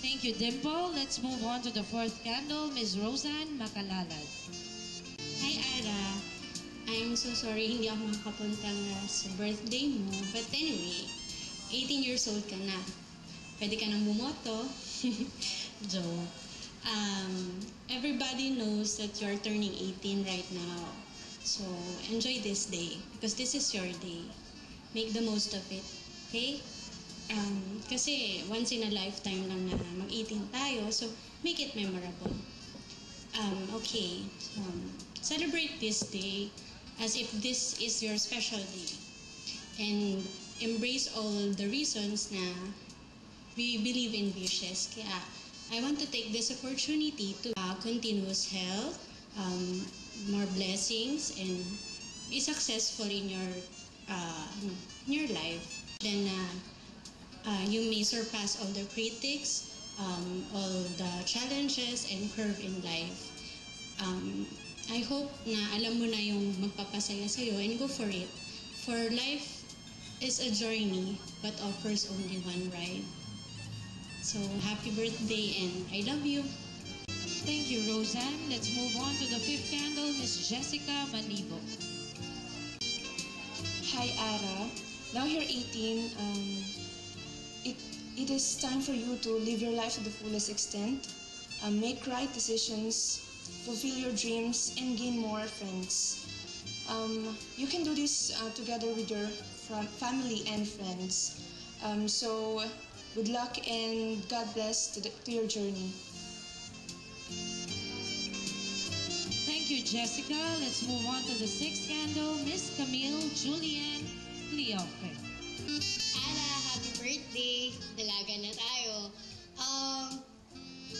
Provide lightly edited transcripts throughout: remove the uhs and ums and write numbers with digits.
Thank you, Dimple. Let's move on to the fourth candle, Ms. Roseanne Makalalad. Hi, Ara. I'm so sorry hindi ako makapunta sa birthday mo. But anyway, 18 years old ka na. Pwede ka nang bumoto. Joke. Everybody knows that you're turning 18 right now. So, enjoy this day because this is your day. Make the most of it. Okay? Kasi once in a lifetime lang na mag-18 tayo, so make it memorable. Okay. Celebrate this day as if this is your special day. And embrace all the reasons na we believe in wishes. Kaya I want to take this opportunity to continuous health, more blessings, and be successful in your life. Then you may surpass all the critics, all the challenges and curve in life. I hope na alam mo na yung magpapasaya sa'yo and go for it. For life is a journey but offers only one ride. So happy birthday and I love you. Thank you, Roseanne. Let's move on to the fifth candle, Miss Jessica Manibo. Hi, Ara. Now you're 18. It is time for you to live your life to the fullest extent. Make right decisions, fulfill your dreams, and gain more friends. You can do this together with your family and friends. So good luck and God bless to your journey. Thank you, Jessica. Let's move on to the sixth candle, Miss Camille Julian Cleofe. Ara, happy birthday! Dalaga na tayo.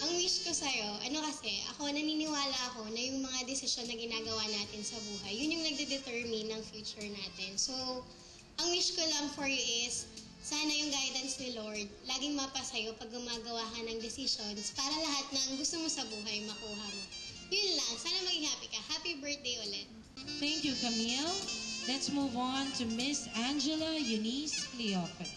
Ang wish ko sa'yo, kasi, naniniwala ako na yung mga desisyon na ginagawa natin sa buhay, yun yung nagde-determine ng future natin. So, ang wish ko lang for you is, sana yung guidance ni Lord, laging mapasa'yo pag gumagawa ka ng decisions para lahat ng gusto mo sa buhay makuha mo. Yun lang. Sana maging happy ka. Happy birthday ulit. Thank you, Camille. Let's move on to Miss Angela Eunice Cleofe.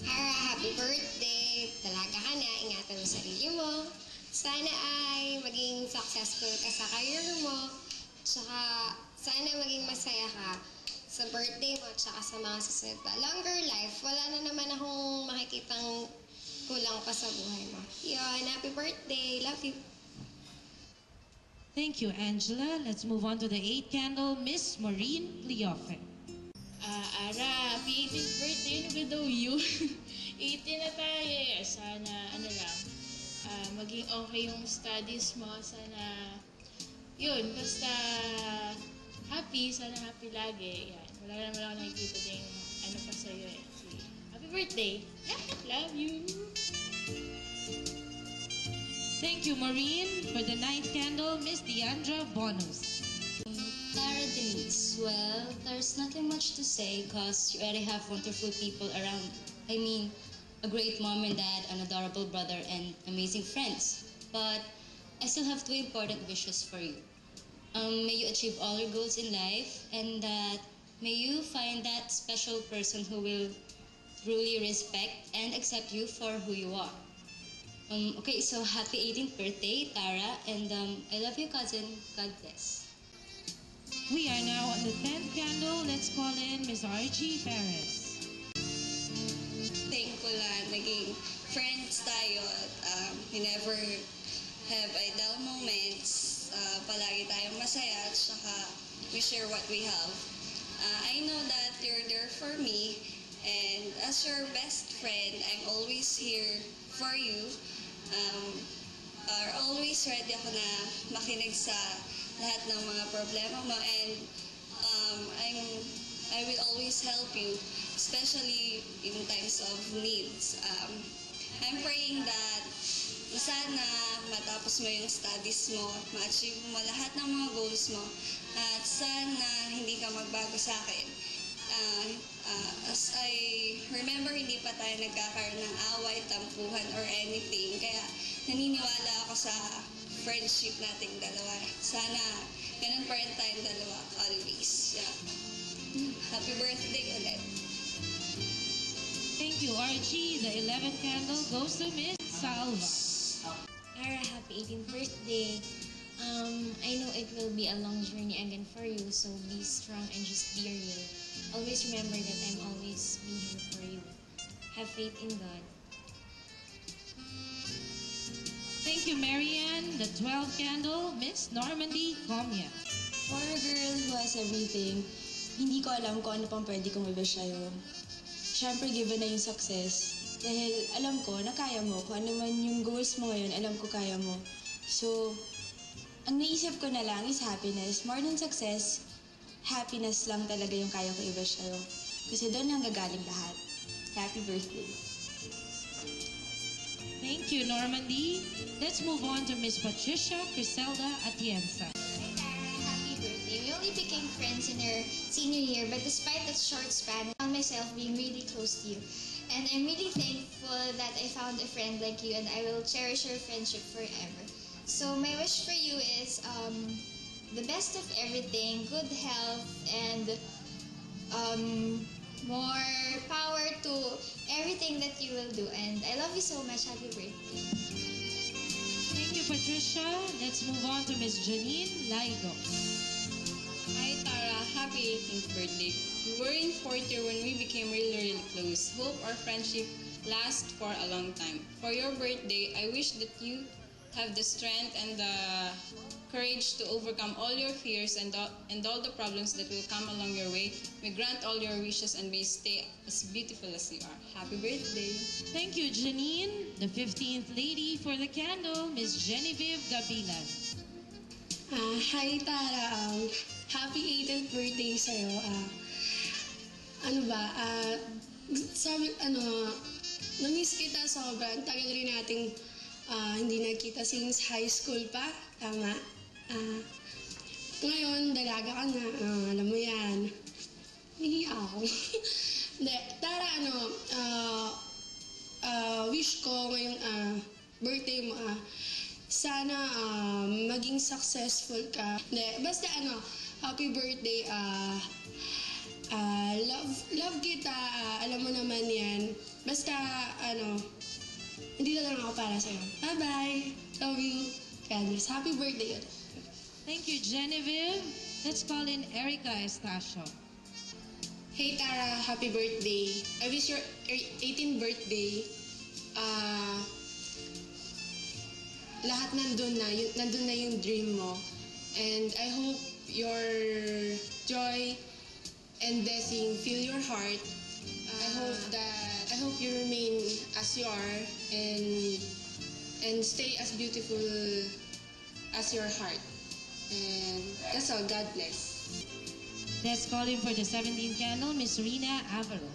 Ara, happy birthday! Talaga ka na, ingatan mo sarili mo. Sana ay maging successful ka sa career mo. Tsaka, sana maging masaya ka sa birthday mo tsaka sa mga susunod pa. Longer life, wala na naman akong makikitang kulang pa sa buhay mo. Yun, happy birthday! Love you! Thank you, Angela. Let's move on to the eighth candle, Miss Maureen Cleofe. Ara, happy 18th birthday. Ano ba daw yun? 18 na tayo eh. Sana, maging okay yung studies mo. Sana, yun, basta happy. Sana happy lagi. Yan. Wala naman ako nakikita din pa sa'yo eh. Happy birthday. Love you. Thank you, Maureen. For the ninth candle, Miss Deandra Bonus. Tara Denise, well, there's nothing much to say because you already have wonderful people around. I mean, a great mom and dad, an adorable brother, and amazing friends. But I still have two important wishes for you. May you achieve all your goals in life, and that may you find that special person who will truly respect and accept you for who you are. Okay, so happy 18th birthday, Tara, and I love you, cousin. God bless. We are now on the 10th candle. Let's call in Miss Archie Perez. Thankful naging friends tayo at we never have idle moments. Palagi tayong masaya at saka we share what we have. I know that you're there for me, and as your best friend, I'm always here for you. Always ready ako na makinig sa lahat ng mga problema mo, and I will always help you, especially in times of needs. I'm praying that sana matapos mo yung studies mo, ma-achieve mo lahat ng mga goals mo, at sana hindi ka magbago sa akin. As I remember, hindi pa tayo nagkakaroon ng away, tampuhan, or anything. Kaya naniniwala ako sa friendship nating dalawa. Sana ganun pa rin tayong dalawa always. Yeah. Happy birthday ulit. Thank Thank you, Archie. The 11th candle goes to Miss Salva. Ara, happy 18th birthday. I know it will be a long journey again for you, so be strong and just be real. Always remember that I'm always be here for you. Have faith in God. Thank you, Marianne. The 12th candle, Miss Normandy Comia. For a girl who has everything, hindi ko alam kung ano pang pwede kong i-wish sa'yo. Siyempre, given na yung success, dahil alam ko na kaya mo. Kung ano man yung goals mo ngayon, alam ko kaya mo. So, ang naisip ko na lang is happiness. More than success, happiness lang talaga yung kaya ko i-wish sa'yo. Kasi doon lang gagaling lahat. Happy birthday. Thank you, Normandy. Let's move on to Miss Patricia Criselda Atienza. Hi, Tara. Happy birthday. We only became friends in our senior year, but despite that short span, I found myself being really close to you. And I'm really thankful that I found a friend like you, and I will cherish our friendship forever. So my wish for you is the best of everything, good health, and more power to everything that you will do. And I love you so much. Happy birthday. Thank you, Patricia. Let's move on to Miss Janine Laigo. Hi Tara, happy 18th birthday. We were in 4th year when we became really close. Hope our friendship lasts for a long time. For your birthday, I wish that you have the strength and the courage to overcome all your fears and all the problems that will come along your way. May grant all your wishes and may stay as beautiful as you are. Happy birthday! Thank you, Janine. The 15th lady for the candle, Miss Genevieve Gabilan. Hi Tara, happy 18th birthday sa'yo. Na-miss kita sobrang tagal rin nating hindi nagkita since high school pa, tama? Ngayon, dalaga ka na, alam mo yan. Nahihiya ako. Hindi, Tara, wish ko ngayong birthday mo, sana maging successful ka. Hindi, basta happy birthday, love kita, alam mo naman yan. Basta, hindi na lang ako para sa'yo. Bye-bye! Love you. Candice, happy birthday ulit. Thank you, Genevieve. Let's call in Erica Estacio. Hey Tara, happy birthday. I wish your 18th birthday, lahat nandun na yung dream mo. And I hope your joy and blessing fill your heart. I hope you remain as you are and stay as beautiful as your heart. And that's all. God bless. Let's call in for the 17th candle, Miss Rina Avero.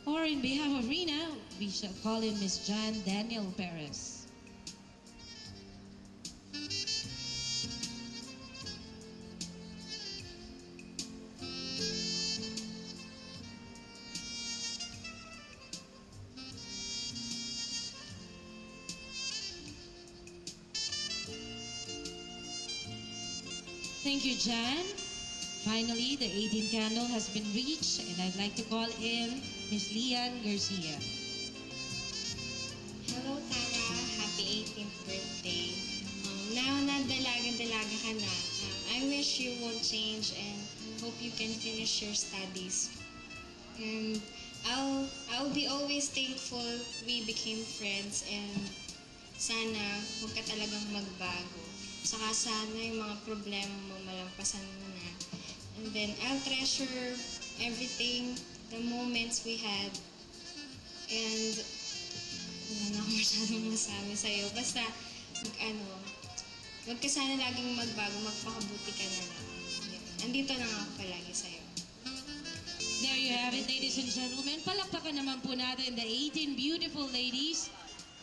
Or in behalf of Rina, we shall call in Miss Jan Daniel Perez. Thank you, Jan. Finally, the 18th candle has been reached, and I'd like to call in Miss Lian Garcia. Hello, Tara. Happy 18th birthday. Now na dalaga ka na, I wish you won't change and hope you can finish your studies. And I'll be always thankful we became friends, and sana huwag ka talagang magbago. Saka sana yung mga problema mo malampasan mo na. And then I'll treasure everything, the moments we had. And wala na ako masyadong masabi sa'yo. Basta, huwag ka sana laging magbago, magpakabuti ka na lang. Andito lang ako palagi sa'yo. There you have it, ladies and gentlemen. Palakpakan naman po natin the 18 beautiful ladies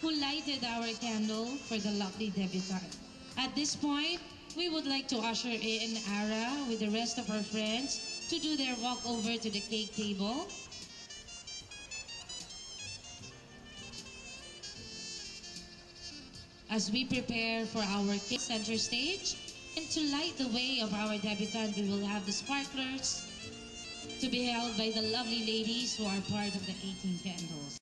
who lighted our candle for the lovely debutante. At this point, we would like to usher in Ara with the rest of our friends to do their walk over to the cake table. As we prepare for our cake center stage, and to light the way of our debutante, we will have the sparklers to be held by the lovely ladies who are part of the 18 Candles.